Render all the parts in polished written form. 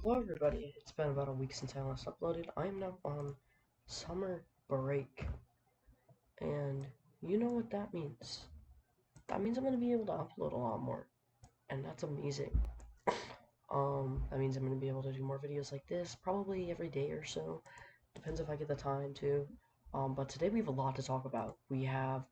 Hello everybody, it's been about a week since I last uploaded. I am now on summer break, and you know what that means. That means I'm going to be able to upload a lot more, and that's amazing. That means I'm going to be able to do more videos like this, probably every day or so. Depends if I get the time to. But today we have a lot to talk about. We have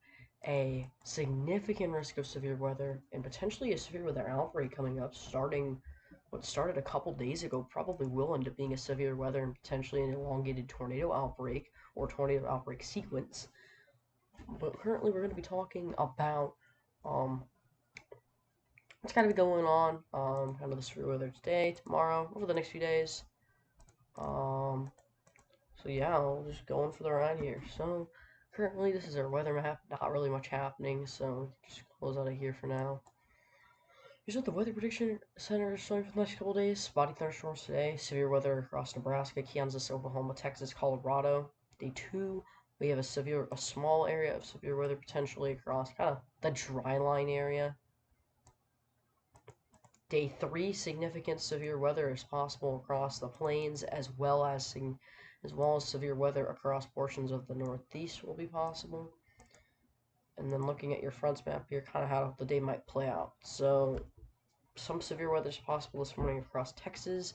a significant risk of severe weather, and potentially a severe weather outbreak coming up, starting what started a couple days ago probably will end up being a severe weather and potentially an elongated tornado outbreak or tornado outbreak sequence. But currently, we're going to be talking about um, what's kind of going on, kind of the severe weather today, tomorrow, over the next few days. Um, so yeah, we'll just going for the ride here. So currently, this is our weather map. Not really much happening, so just close out of here for now. Here's what the Weather Prediction Center is showing for the next couple days. Spotty thunderstorms today. Severe weather across Nebraska, Kansas, Oklahoma, Texas, Colorado. Day 2, we have a small area of severe weather potentially across kind of the dry line area. Day 3, significant severe weather is possible across the plains as well as severe weather across portions of the Northeast will be possible. And then looking at your fronts map here, kind of how the day might play out. So some severe weather is possible this morning across Texas.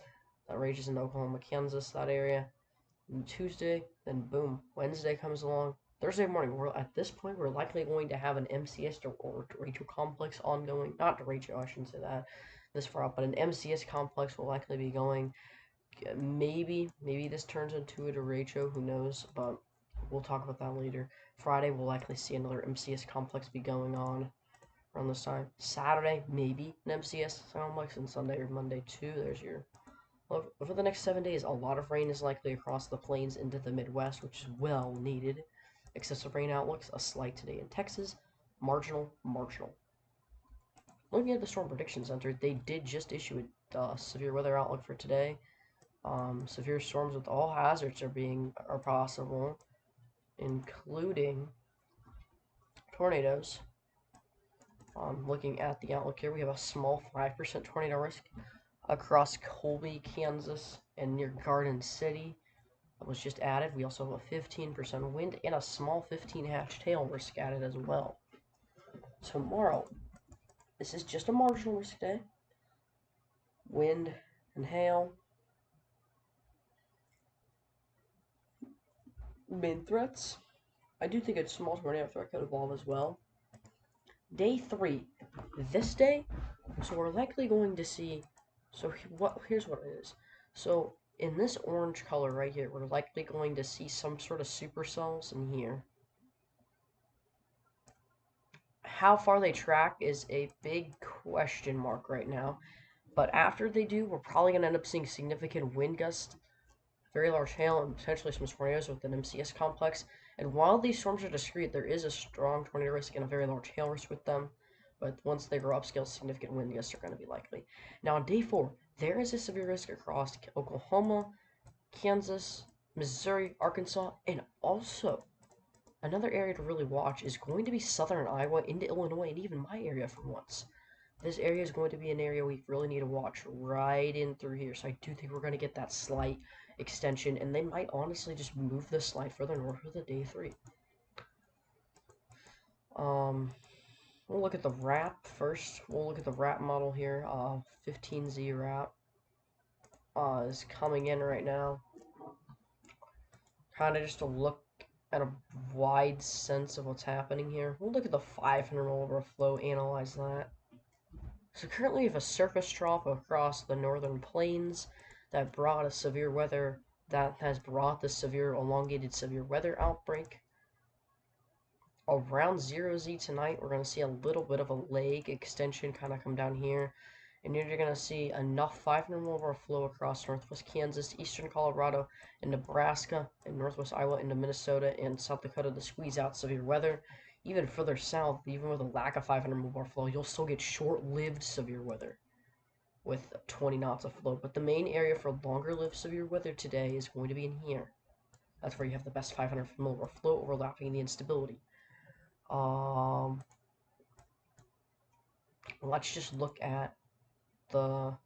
That ranges in Oklahoma, Kansas, that area. And Tuesday, then boom, Wednesday comes along. Thursday morning, at this point, we're likely going to have an MCS or derecho complex ongoing. Not derecho, I shouldn't say that this far out, but an MCS complex will likely be going. Maybe this turns into a derecho, who knows, but we'll talk about that later. Friday, we'll likely see another MCS complex be going on around this time. Saturday, maybe an MCS complex, and Sunday or Monday too. There's your. For the next 7 days, a lot of rain is likely across the plains into the Midwest, which is well needed. Excessive rain outlooks, a slight today in Texas. Marginal. Looking at the Storm Prediction Center, they did just issue a severe weather outlook for today. Severe storms with all hazards are possible, including tornadoes. Looking at the outlook here, we have a small 5% tornado risk across Colby, Kansas, and near Garden City. That was just added. We also have a 15% wind and a small 15-hatch tail risk added as well. Tomorrow, this is just a marginal risk day. Wind and hail. Main threats. I do think a small tornado threat could evolve as well. Day 3. This day, so we're likely going to see. So here's what it is. So in this orange color right here, we're likely going to see some sort of supercells in here. How far they track is a big question mark right now. But after they do, we're probably going to end up seeing significant wind gusts, very large hail, and potentially some tornadoes with an MCS complex. And while these storms are discrete, there is a strong tornado risk and a very large hail risk with them. But once they grow upscale, significant wind gusts are going to be likely. Now on day 4, there is a severe risk across Oklahoma, Kansas, Missouri, Arkansas, and also another area to really watch is going to be southern Iowa into Illinois and even my area for once. This area is going to be an area we really need to watch right in through here. So I do think we're going to get that slight extension, and they might honestly just move this slight further north for the day 3. We'll look at the wrap first. We'll look at the wrap model here. 15Z wrap is coming in right now. Kind of just to look at a wide sense of what's happening here. We'll look at the 500 millibar flow, analyze that. So currently we have a surface trough across the northern plains that brought a severe weather, that has brought the elongated severe weather outbreak. Around 0Z tonight, we're going to see a little bit of a leg extension kind of come down here. And you're going to see enough 500 millibar flow across northwest Kansas, eastern Colorado, and Nebraska, and northwest Iowa into Minnesota and South Dakota to squeeze out severe weather. Even further south, even with a lack of 500 millibar flow, you'll still get short-lived severe weather with 20 knots of flow. But the main area for longer-lived severe weather today is going to be in here. That's where you have the best 500 millibar flow overlapping the instability. Let's just look at the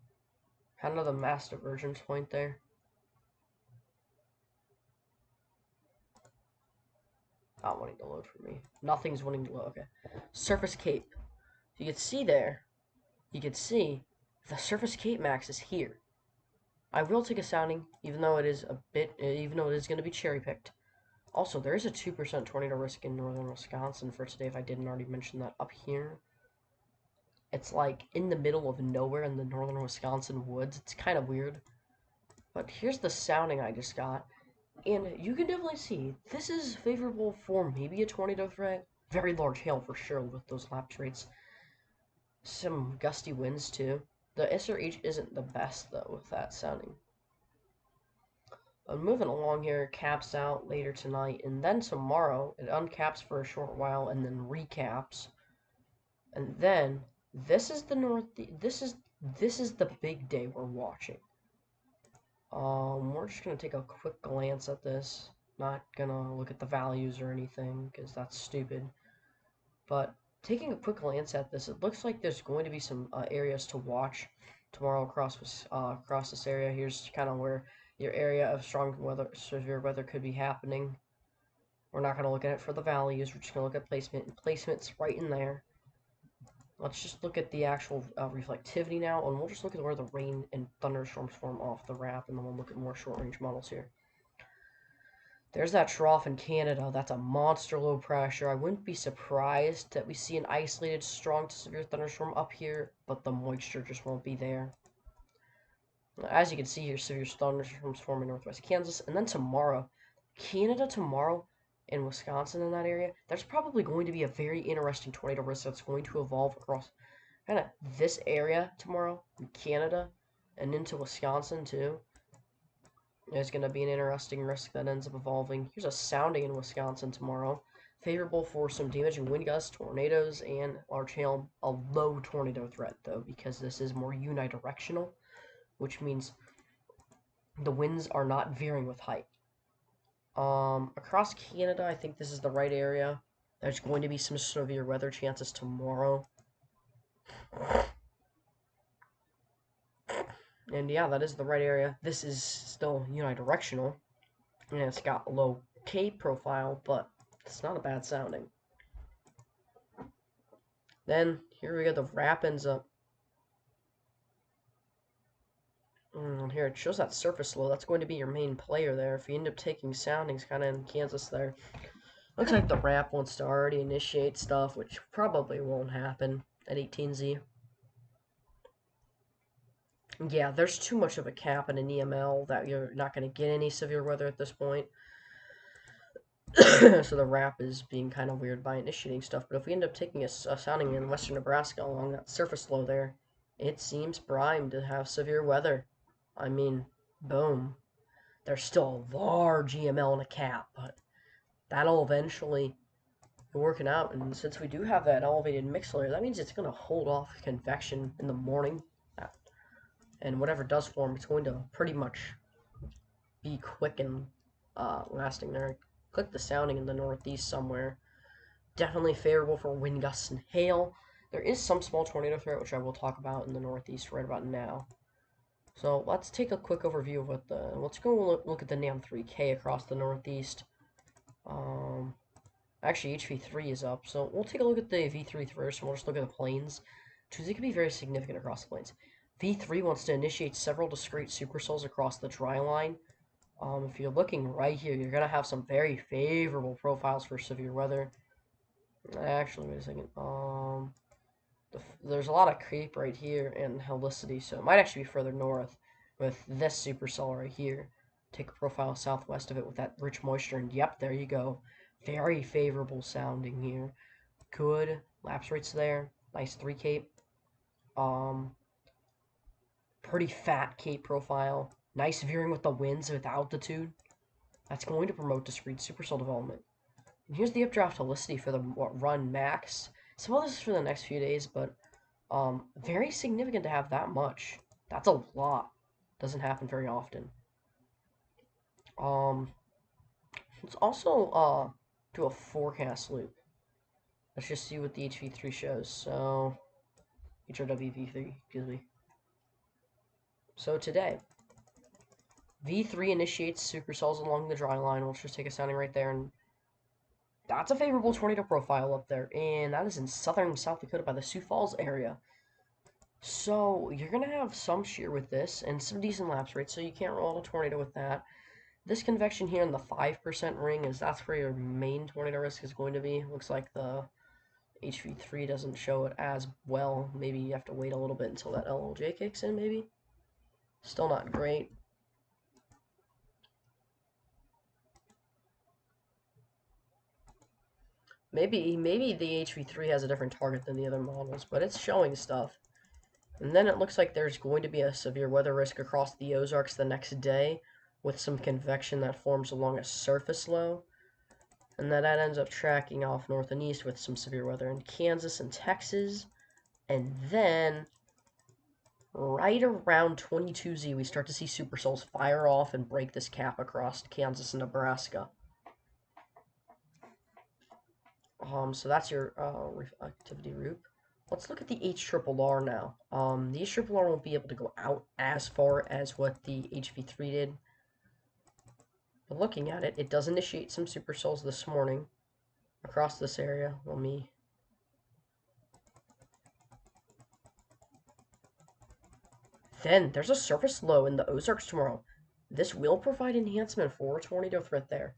Kind of the mass divergence point there. Not wanting to load for me. Nothing's wanting to load. Okay. Surface Cape. You can see there. You can see the Surface Cape max is here. I will take a sounding, even though it is going to be cherry picked. Also, there is a 2% tornado risk in northern Wisconsin for today. If I didn't already mention that up here, it's like in the middle of nowhere in the northern Wisconsin woods. It's kind of weird. But here's the sounding I just got. And you can definitely see, this is favorable for maybe a tornado threat. Very large hail for sure with those lapse rates. Some gusty winds too. The SRH isn't the best though with that sounding. I'm moving along here, caps out later tonight, and then tomorrow it uncaps for a short while and then recaps. And then this is the this is the big day we're watching. We're just gonna take a quick glance at this. Not gonna look at the values or anything, because that's stupid. But taking a quick glance at this, it looks like there's going to be some areas to watch tomorrow across this area. Here's kind of where your area of strong weather, severe weather could be happening. We're not gonna look at it for the values. We're just gonna look at placement, and placement's right in there. Let's just look at the actual reflectivity now, and we'll just look at where the rain and thunderstorms form off the wrap, and then we'll look at more short-range models here. There's that trough in Canada. That's a monster low pressure. I wouldn't be surprised that we see an isolated strong to severe thunderstorm up here, but the moisture just won't be there. As you can see here, severe thunderstorms form in northwest Kansas, and then tomorrow, Canada tomorrow, in Wisconsin in that area, there's probably going to be a very interesting tornado risk that's going to evolve across kind of this area tomorrow in Canada and into Wisconsin too. There's going to be an interesting risk that ends up evolving. Here's a sounding in Wisconsin tomorrow. Favorable for some damaging wind gusts, tornadoes, and large hail. A low tornado threat though, because this is more unidirectional, which means the winds are not veering with height. Across Canada, I think this is the right area. There's going to be some severe weather chances tomorrow. And yeah, that is the right area. This is still unidirectional. And it's got a low K profile, but it's not a bad sounding. Then, here we go, the wrap ends up. Here, it shows that surface low. That's going to be your main player there. If you end up taking soundings kind of in Kansas there. Looks like the wrap wants to already initiate stuff, which probably won't happen at 18Z. Yeah, there's too much of a cap in an EML that you're not going to get any severe weather at this point. So the wrap is being kind of weird by initiating stuff. But if we end up taking a sounding in western Nebraska along that surface low there, it seems primed to have severe weather. I mean, boom. There's still a large EML and a cap, but that'll eventually be working out. And since we do have that elevated mix layer, that means it's going to hold off convection in the morning. And whatever does form, it's going to pretty much be quick and lasting there. Click the sounding in the northeast somewhere. Definitely favorable for wind gusts and hail. There is some small tornado threat, which I will talk about in the northeast right about now. So let's take a quick overview of what let's go look at the NAM 3K across the northeast. Actually, HV3 is up, so we'll take a look at the V3 first, and we'll just look at the plains. Tuesday could be very significant across the plains. V3 wants to initiate several discrete supercells across the dry line. If you're looking right here, you're going to have some very favorable profiles for severe weather. Actually, wait a second. There's a lot of creep right here and helicity, so it might actually be further north with this supercell right here. Take a profile southwest of it with that rich moisture, and yep, there you go. Very favorable sounding here. Good lapse rates there. Nice 3 cape. Pretty fat cape profile. Nice veering with the winds with altitude. That's going to promote discrete supercell development. And here's the updraft helicity for the run max. Some of this is for the next few days, but very significant to have that much. That's a lot. Doesn't happen very often. Let's also do a forecast loop. Let's just see what the HV3 shows. So HRWV3, excuse me. So today, V3 initiates supercells along the dry line. We'll just take a sounding right there, and that's a favorable tornado profile up there, and that is in southern South Dakota by the Sioux Falls area. So you're going to have some shear with this and some decent lapse rates, so you can't roll a tornado with that. This convection here in the 5% ring that's where your main tornado risk is going to be. Looks like the HV3 doesn't show it as well. Maybe you have to wait a little bit until that LLJ kicks in, maybe. Still not great. Maybe the HV3 has a different target than the other models, but it's showing stuff. And then it looks like there's going to be a severe weather risk across the Ozarks the next day with some convection that forms along a surface low. And then that ends up tracking off north and east with some severe weather in Kansas and Texas. And then right around 22Z, we start to see supercells fire off and break this cap across Kansas and Nebraska. So that's your reflectivity route. Let's look at the HRRR now. The HRRR won't be able to go out as far as what the HV3 did. But looking at it, it does initiate some supercells this morning across this area. Then there's a surface low in the Ozarks tomorrow. This will provide enhancement for a tornado threat there.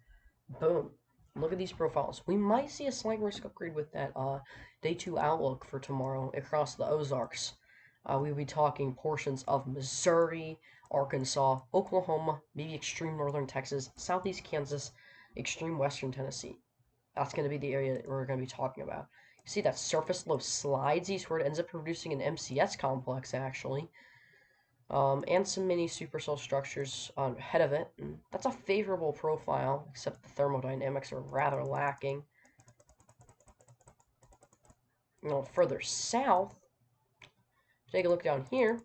Boom. Look at these profiles. We might see a slight risk upgrade with that day 2 outlook for tomorrow across the Ozarks. We'll be talking portions of Missouri, Arkansas, Oklahoma, maybe extreme northern Texas, southeast Kansas, extreme western Tennessee. That's going to be the area that we're going to be talking about. You see that surface low slides eastward, ends up producing an MCS complex, actually. And some mini supercell structures ahead of it. And that's a favorable profile, except the thermodynamics are rather lacking. A little further south, take a look down here.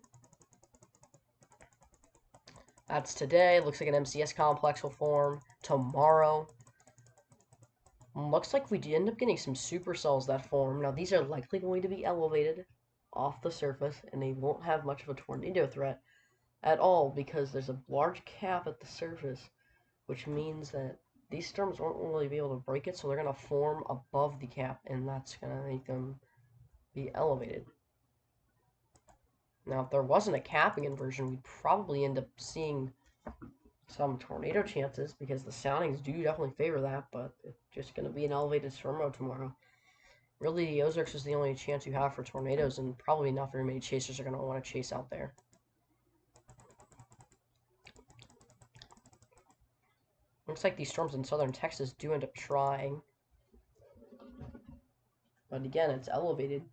That's today. Looks like an MCS complex will form tomorrow. Looks like we end up getting some supercells that form. Now, these are likely going to be elevated off the surface, and they won't have much of a tornado threat at all because there's a large cap at the surface, which means that these storms won't really be able to break it, so they're going to form above the cap, and that's going to make them be elevated. Now, if there wasn't a capping inversion, we'd probably end up seeing some tornado chances because the soundings do definitely favor that, but it's just going to be an elevated storm mode tomorrow. Really, the Ozarks is the only chance you have for tornadoes, and probably not very many chasers are going to want to chase out there. Looks like these storms in southern Texas do end up trying. But again, it's elevated.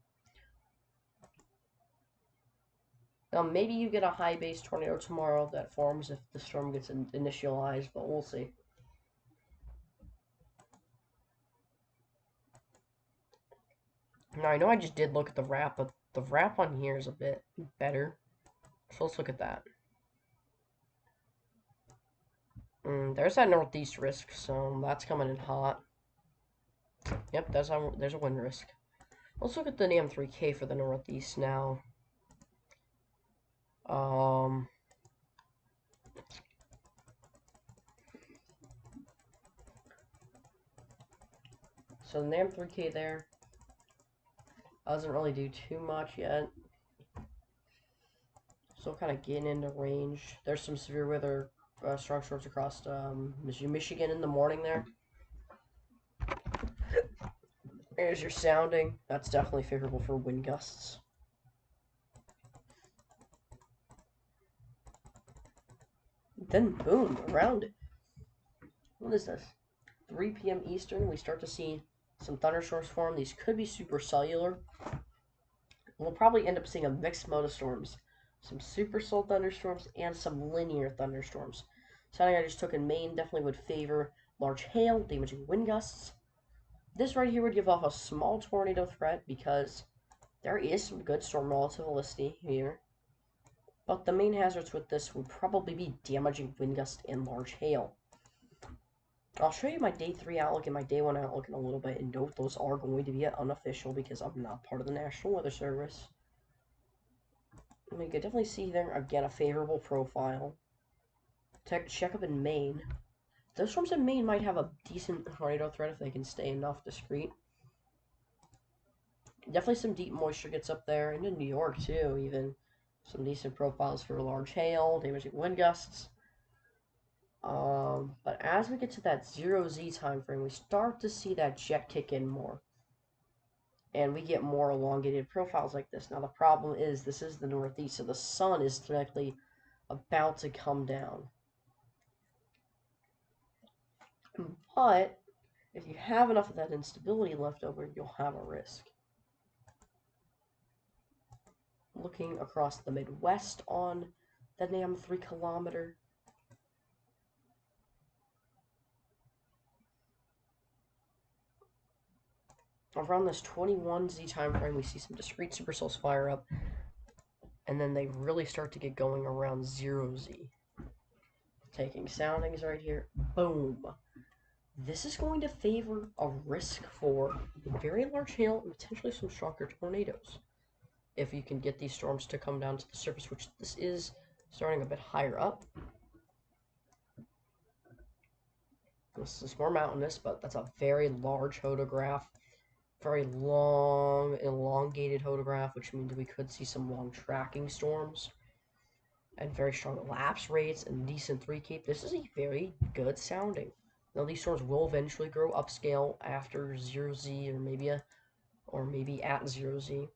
Now, maybe you get a high base tornado tomorrow that forms if the storm gets initialized, but we'll see. Now, I know I just did look at the wrap, but the wrap on here is a bit better. So let's look at that. There's that northeast risk, so that's coming in hot. Yep, there's a wind risk. Let's look at the NAM3K for the northeast now. So the NAM3K there doesn't really do too much yet. Still kind of getting into range. There's some severe weather strong storms across Michigan in the morning there. There's your sounding. That's definitely favorable for wind gusts. Then boom, around it. What is this? 3 p.m. Eastern, we start to see some thunderstorms form. These could be supercellular. We'll probably end up seeing a mixed mode of storms. Some supercell thunderstorms and some linear thunderstorms. Something I just took in Maine definitely would favor large hail, damaging wind gusts. This right here would give off a small tornado threat because there is some good storm relativisticity here. But the main hazards with this would probably be damaging wind gust and large hail. I'll show you my day 3 outlook and my day 1 outlook in a little bit, and note those are going to be unofficial because I'm not part of the National Weather Service. We could definitely see there, again, a favorable profile. Check up in Maine. Those storms in Maine might have a decent tornado threat if they can stay enough discreet. Definitely some deep moisture gets up there, into New York too, even. Some decent profiles for large hail, damaging wind gusts. But as we get to that 0Z time frame, we start to see that jet kick in more. And we get more elongated profiles like this. Now the problem is, this is the northeast, so the sun is directly about to come down. But if you have enough of that instability left over, you'll have a risk. Looking across the Midwest on the NAM 3 kilometer. Around this 21Z time frame, we see some discrete supercells fire up, and then they really start to get going around 0Z. Taking soundings right here. Boom. This is going to favor a risk for very large hail and potentially some stronger tornadoes. If you can get these storms to come down to the surface, which this is starting a bit higher up. This is more mountainous, but that's a very large hodograph. Very long, elongated hodograph, which means we could see some long tracking storms. And very strong lapse rates and decent 3-cape. This is a very good sounding. Now these storms will eventually grow upscale after 0Z or maybe at 0Z.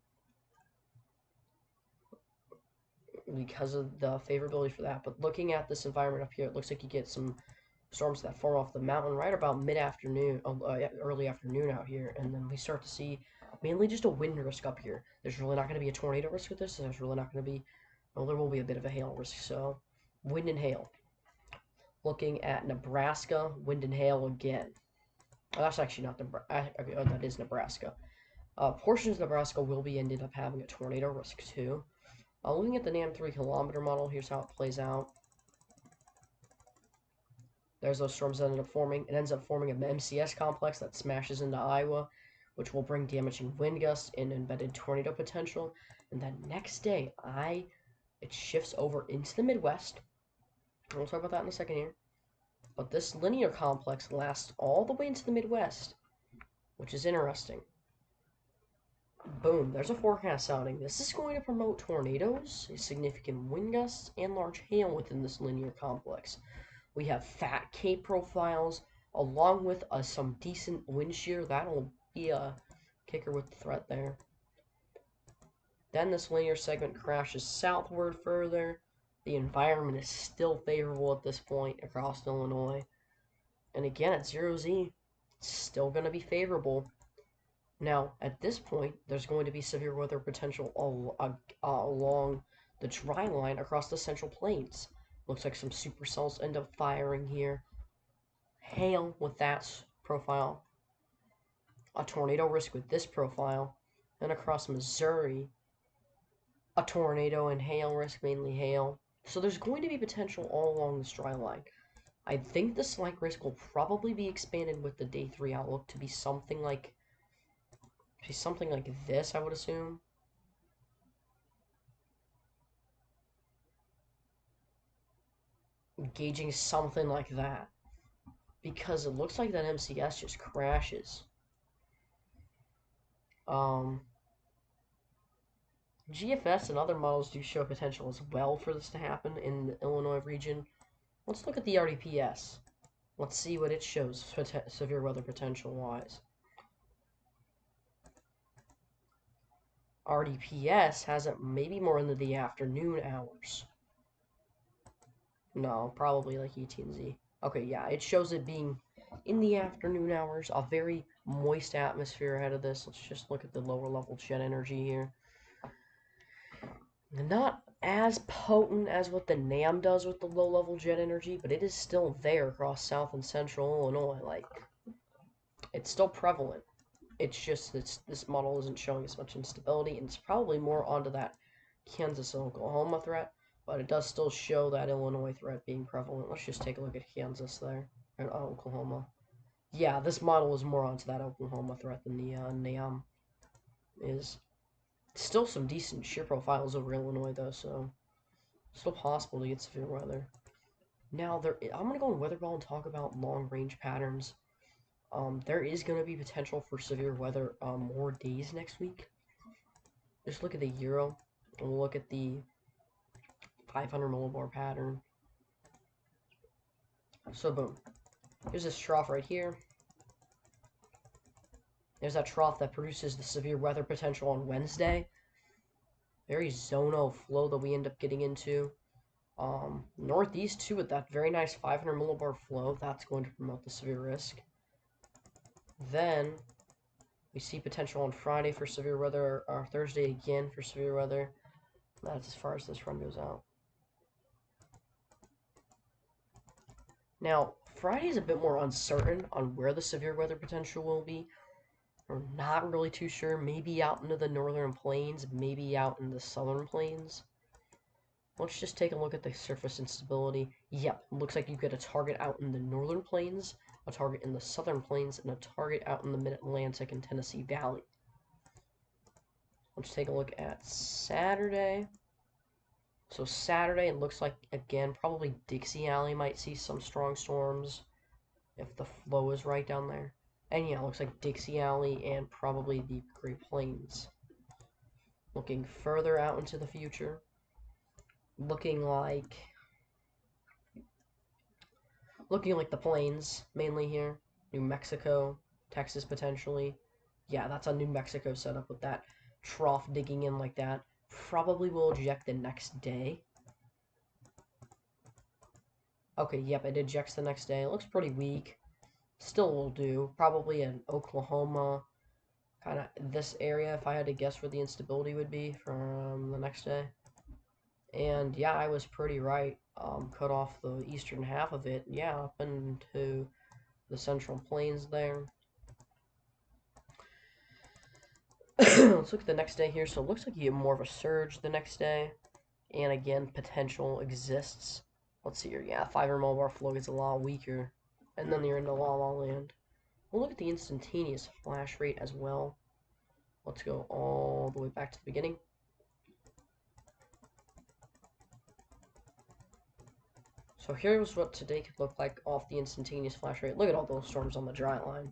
Because of the favorability for that. But looking at this environment up here, it looks like you get some storms that form off the mountain right about mid-afternoon, early afternoon out here, and then we start to see mainly just a wind risk up here. There's really not going to be a tornado risk with this, so there's really not going to be, well, there will be a bit of a hail risk, so wind and hail. Looking at Nebraska, wind and hail again. Oh, that's actually not Nebraska, oh, that is Nebraska. Portions of Nebraska will be ended up having a tornado risk too. Looking at the NAM 3 kilometer model, here's how it plays out. There's those storms that ended up forming. It ends up forming an MCS complex that smashes into Iowa, which will bring damaging wind gusts and embedded tornado potential. And then next day, it shifts over into the Midwest. We'll talk about that in a second here. But this linear complex lasts all the way into the Midwest, which is interesting. Boom, there's a forecast sounding. This is going to promote tornadoes, significant wind gusts, and large hail within this linear complex. We have fat cape profiles, along with some decent wind shear. That'll be a kicker with the threat there. Then this linear segment crashes southward further. The environment is still favorable at this point across Illinois. And again, at 0Z, it's still going to be favorable. Now, at this point, there's going to be severe weather potential along the dry line across the Central Plains. Looks like some supercells end up firing here. Hail with that profile. A tornado risk with this profile. And across Missouri, a tornado and hail risk, mainly hail. So there's going to be potential all along this dry line. I think the slight risk will probably be expanded with the day 3 outlook to be something like this, I would assume. Gauging something like that. Because it looks like that MCS just crashes. GFS and other models do show potential as well for this to happen in the Illinois region. Let's look at the RDPS. Let's see what it shows severe weather potential wise. RDPS has it maybe more into the afternoon hours. No, probably like ET&Z. Okay, yeah, it shows it being in the afternoon hours, a very moist atmosphere ahead of this. Let's just look at the lower level jet energy here. Not as potent as what the NAM does with the low level jet energy, but it is still there across South and Central Illinois. Like, it's still prevalent. It's just this model isn't showing as much instability, and it's probably more onto that Kansas and Oklahoma threat, but it does still show that Illinois threat being prevalent. Let's just take a look at Kansas there, and Oklahoma. Yeah, this model is more onto that Oklahoma threat than the NAM is. Still some decent shear profiles over Illinois, though, so still possible to get severe weather. Now, I'm going to go on Weather Ball and talk about long-range patterns. There is going to be potential for severe weather more days next week. Just look at the Euro, and we'll look at the 500 millibar pattern. So, boom. Here's this trough right here. There's that trough that produces the severe weather potential on Wednesday. Very zonal flow that we end up getting into. Northeast, too, with that very nice 500 millibar flow. That's going to promote the severe risk. Then, we see potential on Friday for severe weather, or Thursday again for severe weather. That's as far as this run goes out. Now, Friday is a bit more uncertain on where the severe weather potential will be. We're not really too sure. Maybe out into the northern plains, maybe out in the southern plains. Let's just take a look at the surface instability. Yep, looks like you get a target out in the northern plains, a target in the southern plains, and a target out in the mid-Atlantic and Tennessee Valley. Let's take a look at Saturday. So Saturday, it looks like, again, probably Dixie Alley might see some strong storms if the flow is right down there. And yeah, it looks like Dixie Alley and probably the Great Plains. Looking further out into the future, looking like the plains, mainly here. New Mexico, Texas potentially. Yeah, that's a New Mexico setup with that trough digging in like that. Probably will eject the next day. Okay, yep, it ejects the next day. It looks pretty weak. Still will do. Probably in Oklahoma, kind of this area, if I had to guess where the instability would be from the next day. And yeah, I was pretty right. Cut off the eastern half of it. Yeah, up into the central plains there. Let's look at the next day here. So it looks like you get more of a surge the next day. And again, potential exists. Let's see here. Yeah, 500 millibar flow gets a lot weaker. And then you're into La La Land. We'll look at the instantaneous flash rate as well. Let's go all the way back to the beginning. So here's what today could look like off the instantaneous flash rate. Look at all those storms on the dry line.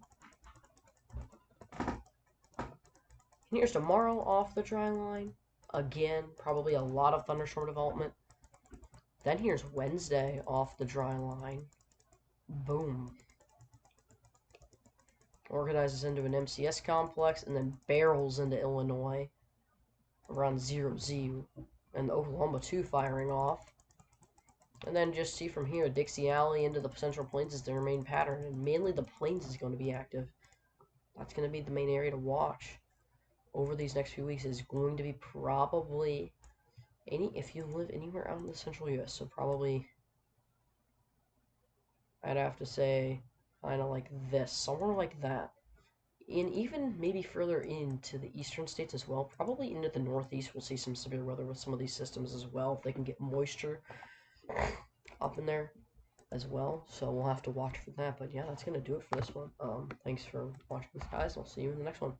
And here's tomorrow off the dry line. Again, probably a lot of thunderstorm development. Then here's Wednesday off the dry line. Boom. Organizes into an MCS complex and then barrels into Illinois around 0Z. And Oklahoma 2 firing off. And then just see from here, Dixie Alley into the Central Plains is their main pattern. And mainly the Plains is going to be active. That's going to be the main area to watch over these next few weeks. Is going to be probably if you live anywhere out in the central US. So probably, I'd have to say, kind of like this. Somewhere like that. And even maybe further into the eastern states as well. Probably into the northeast, we'll see some severe weather with some of these systems as well. If they can get moisture up in there as well. So we'll have to watch for that. But yeah, that's going to do it for this one. Thanks for watching this, guys. I'll see you in the next one.